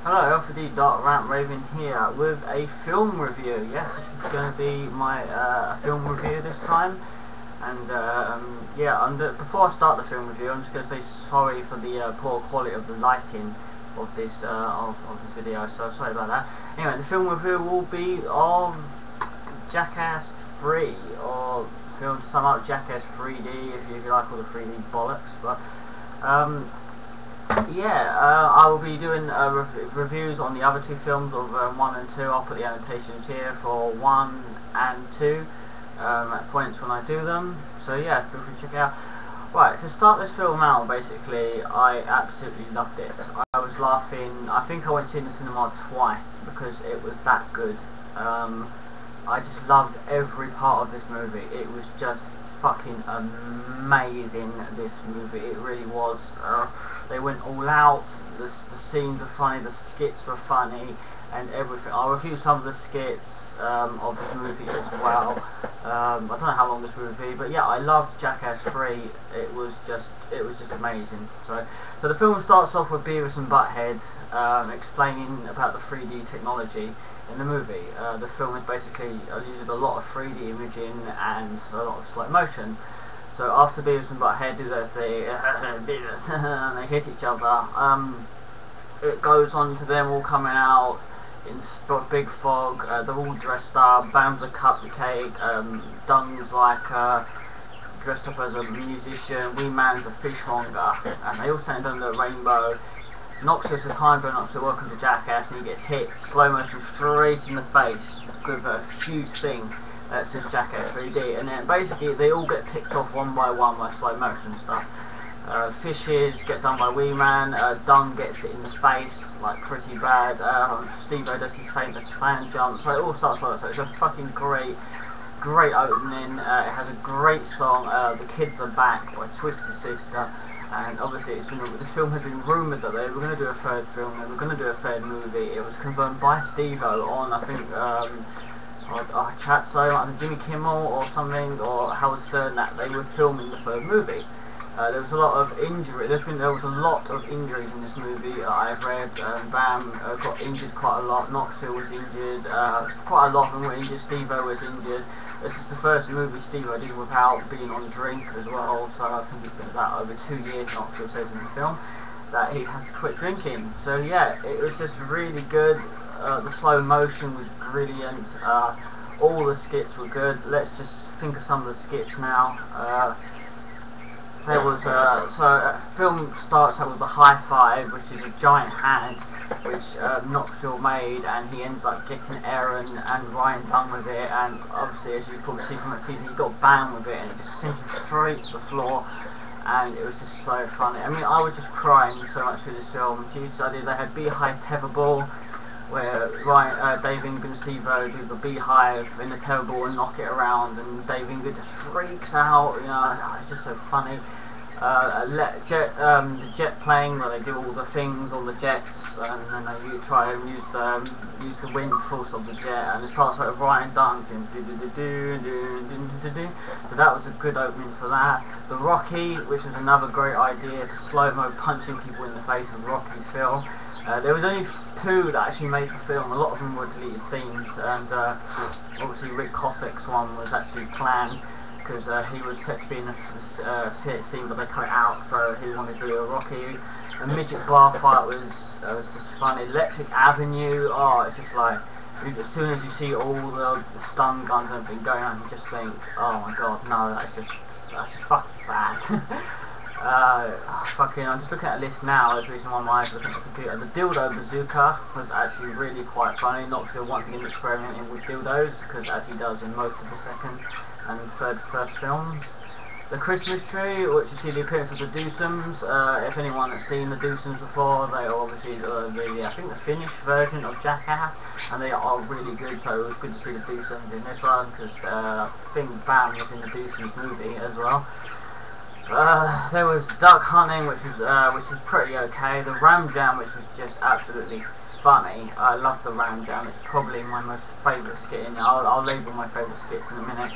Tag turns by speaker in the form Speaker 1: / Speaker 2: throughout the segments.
Speaker 1: Hello, L4DDarkVampRaven here with a film review. Yes, this is going to be my film review this time. And before I start the film review, I'm just going to say sorry for the poor quality of the lighting of this video. So sorry about that. Anyway, the film review will be of Jackass 3, or film to sum up, Jackass 3D, if you like all the 3D bollocks. But I will be doing reviews on the other two films of 1 and 2. I'll put the annotations here for 1 and 2 at points when I do them. So yeah, feel free to check it out. Right, to start this film out, basically, I absolutely loved it. I was laughing. I think I went to see it in the cinema twice because it was that good. I just loved every part of this movie. It was just fucking amazing, this movie. It really was. They went all out. The scenes were funny, the skits were funny, and everything. I'll review some of the skits of this movie as well. I don't know how long this will be, but yeah, I loved Jackass 3. It was just amazing. So the film starts off with Beavis and Butthead explaining about the 3D technology in the movie. The film is basically uses a lot of 3D imaging and a lot of slow motion. So after Beavis and Butthead do their thing, and they hit each other, it goes on to them all coming out in big fog. They're all dressed up. Bam's a cupcake. Dunn's like dressed up as a musician. Wee Man's a fishmonger, and they all stand under a rainbow. Knoxville says, "Hi, I'm Knoxville, welcome to Jackass," and he gets hit slow motion straight in the face with a huge thing that says Jackass 3D, and then basically they all get picked off one by slow motion stuff. Fishes get done by Wee Man. Dunn gets it in the face, like pretty bad. Steve-O does his famous fan jump. So it all starts like that. So it's a fucking great opening. It has a great song. The Kids Are Back by Twisted Sister. And obviously this film had been rumoured that they were going to do a third film, they were going to do a third movie. It was confirmed by Steve-O on, I think, chat show, like Jimmy Kimmel or something, or Howard Stern, that they were filming the third movie. There was a lot of injury. There was a lot of injuries in this movie. I've read. Bam got injured quite a lot. Knoxville was injured. Quite a lot of them were injured. Steve-O was injured. This is the first movie Steve-O did without being on drink as well. So I think it's been about over 2 years. Knoxville says in the film that he has quit drinking. So yeah, it was just really good. The slow motion was brilliant. All the skits were good. Let's just think of some of the skits now. There was film starts out with a high five, which is a giant hand, which Knoxville made, and he ends up getting Aaron and Ryan Dunn with it, and obviously, as you probably see from the teaser, he got banned with it, and it just sent him straight to the floor, and it was just so funny. I mean, I was just crying so much through this film. Jesus, they had Beehive Tetherball, where Dave England and Steve-O do the beehive in the tetherball and knock it around, and Dave England just freaks out. You know, it's just so funny. The jet plane, where they do all the things on the jets, and then they try and use the wind force of the jet, and it starts out with Ryan Dunn. So that was a good opening for that. The Rocky, which was another great idea, to slow-mo punching people in the face of Rocky's film. There was only 2 that actually made the film. A lot of them were deleted scenes, and obviously Rick Cossack's one was actually planned because he was set to be in a scene, but they cut it out, so he wanted to do a Rocky. A midget bar fight was just funny. Electric Avenue, it's just like, as soon as you see all the stun guns and everything going on, you just think, oh my god, no, that's just fucking bad. I'm just looking at a list now. There's the reason why my eyes are looking at the computer. The dildo bazooka was actually really quite funny. Knoxville once again experimenting with dildos, because as he does in most of the second and first films. The Christmas tree, which you see the appearance of the Doocems. If anyone has seen the Doocems before, they are obviously I think the Finnish version of Jackass, and they are really good. So it was good to see the Doocems in this one, because I think Bam was in the Doocems movie as well. There was duck hunting, which was pretty okay. The ram jam, which was just absolutely funny. I love the ram jam. It's probably my most favourite skit in it. I'll label my favourite skits in a minute.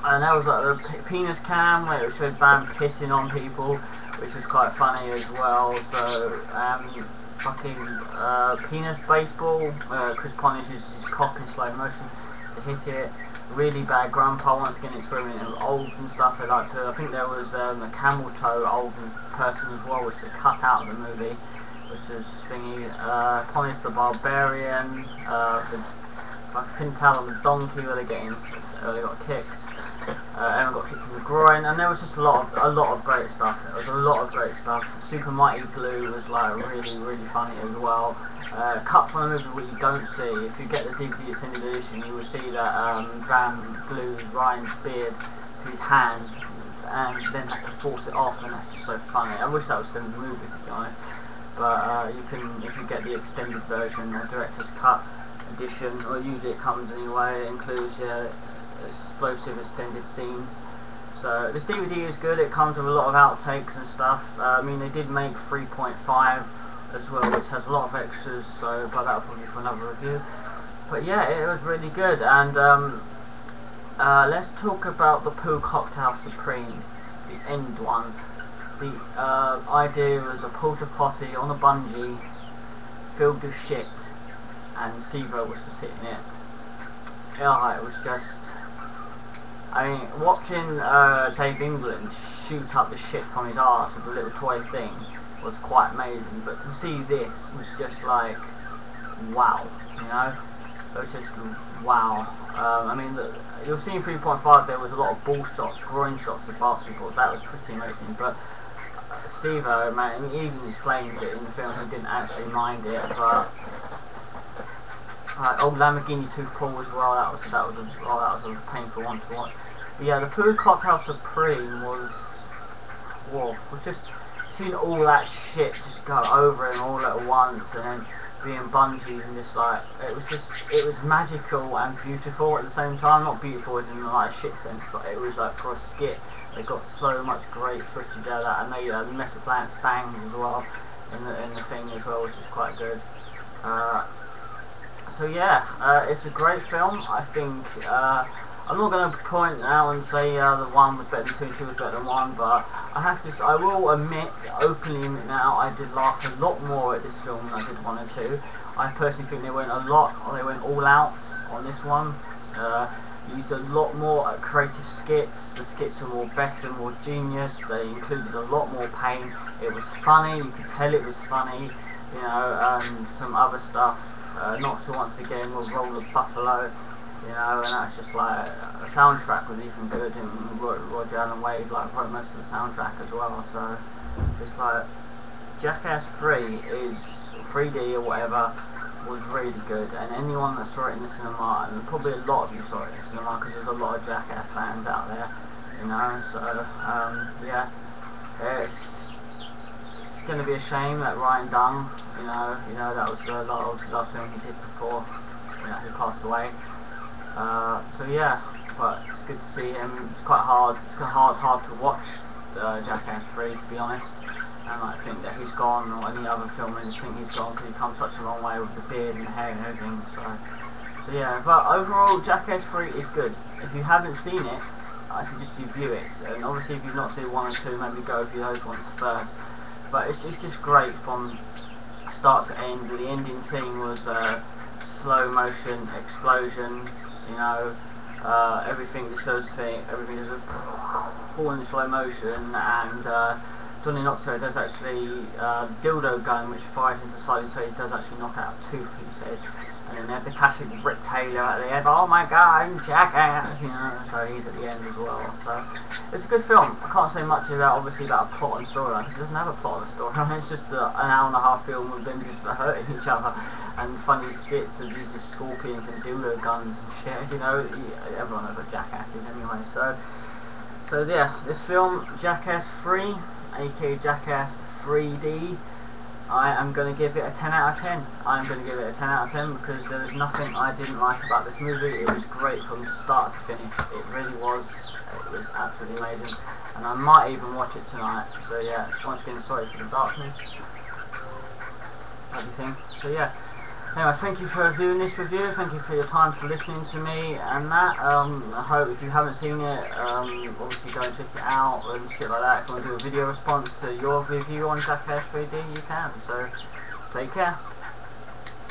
Speaker 1: And that was like the penis cam, where it showed Bam pissing on people, which was quite funny as well. So fucking penis baseball. Chris Ponish uses his cock in slow motion to hit it. Really bad grandpa, once again experimenting with old and stuff. They like to. I think there was a camel toe old person as well, which they cut out of the movie, which is thingy. Ponish the barbarian. I couldn't tell on the donkey where they got kicked. Everyone got kicked in the groin, and there was just a lot of great stuff. There was a lot of great stuff. Super Mighty Glue was like really funny as well. Cut from the movie what you don't see. If you get the DVD extended edition, you will see that Bam glues Ryan's beard to his hand, and then has to force it off, and that's just so funny. I wish that was still in the movie, to be honest. But you can, if you get the extended version or director's cut edition, or usually it comes anyway, it includes explosive extended scenes. So this DVD is good. It comes with a lot of outtakes and stuff. I mean, they did make 3.5 as well, which has a lot of extras, so but that'll probably be for another review. But yeah, it was really good. And let's talk about the Poo Cocktail Supreme, the end one. The idea was a porta potty on a bungee filled with shit, and Steve-O was to sit in it. Yeah, it was just, I mean, watching Dave England shoot up the shit from his arse with a little toy thing was quite amazing, but to see this was just like, wow, you know? It was just wow. I mean, you'll see in 3.5 there was a lot of ball shots, groin shots with basketballs. That was pretty amazing, but Steve-O, man, he even explains it in the film. He didn't actually mind it, but old Lamborghini Tooth Pull as well. That was a painful one to watch. But yeah, the Poo Cocktail Supreme was just seeing all that shit just go over him all at once, and then being bungeed and just like, it was magical and beautiful at the same time. Not beautiful as in like a shit sense, but it was like, for a skit, they got so much great footage out of that, and they Mess of Plants banged as well in the thing as well, which is quite good. So yeah, it's a great film. I think I'm not going to point out and say the 1 was better than 2 and 2 was better than 1, but I will openly admit now, I did laugh a lot more at this film than I did 1 and 2. I personally think they went all out on this one. Used a lot more creative skits. The skits were more better, more genius. They included a lot more pain. It was funny. You could tell it was funny. You know, and some other stuff. Not so once again will Roll the Buffalo. You know, and that's just like, a soundtrack was even good, and Roger Allen Wade like wrote most of the soundtrack as well. So it's like, Jackass 3 is 3D or whatever, was really good, and anyone that saw it in the cinema, and probably a lot of you saw it in the cinema because there's a lot of Jackass fans out there, you know. So yeah, it's gonna be a shame that Ryan Dunn, you know that was the last film he did before, you know, he passed away. So yeah, but it's good to see him. It's quite hard. It's hard to watch Jackass 3, to be honest. And I think that he's gone, or any other film, I just think he's gone because he's come such a long way with the beard and the hair and everything. So yeah, but overall, Jackass 3 is good. If you haven't seen it, I suggest you view it. And obviously, if you've not seen 1 and 2, maybe go view those ones first. But it's just great from start to end. The ending scene was slow motion explosion. You know, everything just all in slow motion, and Johnny Knoxville does actually dildo gun, which fires into Simon's face, does actually knock out a tooth, he said. And then they have the classic Rick Taylor at the end, oh my god, I'm Jackass, you know, so he's at the end as well. So it's a good film. I can't say much obviously about a plot and storyline, because it doesn't have a plot and storyline. It's just an hour-and-a-half film with them just hurting each other, and funny skits of using scorpions and dildo guns and shit, you know. Everyone knows what Jackass is anyway. So yeah, this film, Jackass 3, aka Jackass 3D, I am going to give it a 10 out of 10. I'm going to give it a 10 out of 10 because there was nothing I didn't like about this movie. It was great from start to finish. It really was. It was absolutely amazing. And I might even watch it tonight. So yeah, once again, sorry for the darkness. Everything. So yeah. Anyway, thank you for viewing this review. Thank you for your time, for listening to me and that. I hope if you haven't seen it, obviously go and check it out and shit like that. If you want to do a video response to your review on Jackass 3D, you can. So Take care.